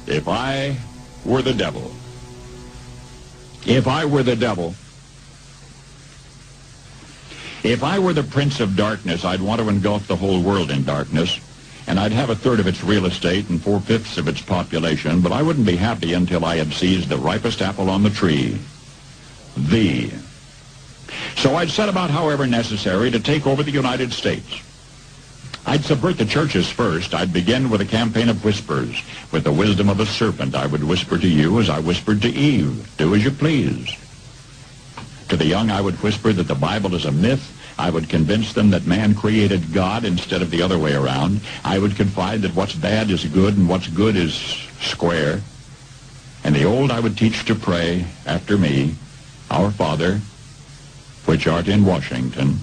If I were the devil. If I were the devil. If I were the prince of darkness, I'd want to engulf the whole world in darkness, and I'd have a third of its real estate and 4/5 of its population, but I wouldn't be happy until I had seized the ripest apple on the tree. So I'd set about, however necessary, to take over the United States. I'd subvert the churches first. I'd begin with a campaign of whispers. With the wisdom of a serpent, I would whisper to you as I whispered to Eve, do as you please. To the young, I would whisper that the Bible is a myth. I would convince them that man created God instead of the other way around. I would confide that what's bad is good and what's good is square. And the old I would teach to pray after me, Our Father, which art in Washington.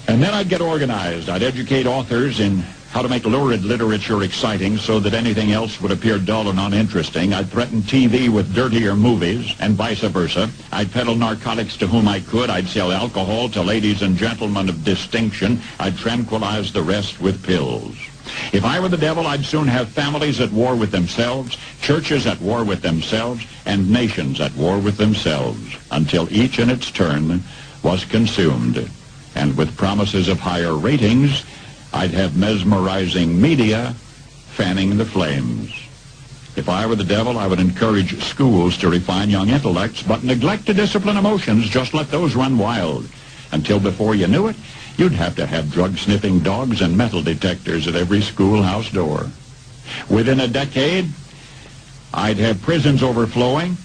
And then I'd get organized. I'd educate authors in how to make lurid literature exciting so that anything else would appear dull and uninteresting. I'd threaten TV with dirtier movies and vice versa. I'd peddle narcotics to whom I could. I'd sell alcohol to ladies and gentlemen of distinction. I'd tranquilize the rest with pills. If I were the devil, I'd soon have families at war with themselves, churches at war with themselves, and nations at war with themselves, until each in its turn was consumed. And with promises of higher ratings, I'd have mesmerizing media fanning the flames. If I were the devil, I would encourage schools to refine young intellects, but neglect to discipline emotions. Just let those run wild. Until before you knew it, you'd have to have drug-sniffing dogs and metal detectors at every schoolhouse door. Within a decade, I'd have prisons overflowing.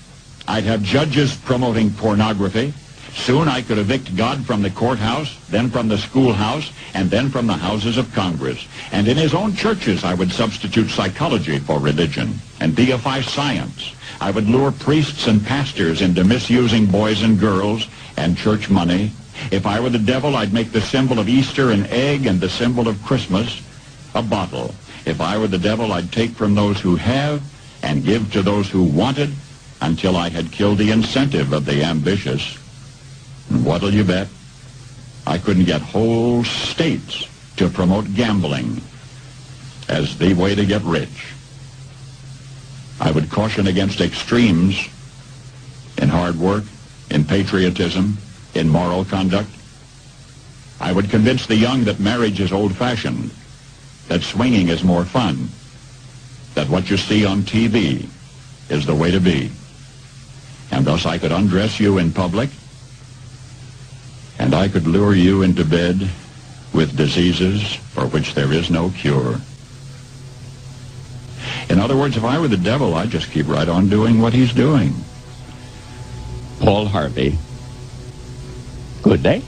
I'd have judges promoting pornography. Soon I could evict God from the courthouse, then from the schoolhouse, and then from the houses of Congress. And in his own churches, I would substitute psychology for religion and deify science. I would lure priests and pastors into misusing boys and girls and church money. If I were the devil, I'd make the symbol of Easter an egg and the symbol of Christmas a bottle. If I were the devil, I'd take from those who have and give to those who wanted until I had killed the incentive of the ambitious. And what'll you bet? I couldn't get whole states to promote gambling as the way to get rich. I would caution against extremes in hard work, in patriotism, in moral conduct. I would convince the young that marriage is old-fashioned, that swinging is more fun, that what you see on TV is the way to be. And thus I could undress you in public, and I could lure you into bed with diseases for which there is no cure. In other words, if I were the devil, I'd just keep right on doing what he's doing. Paul Harvey. Good day.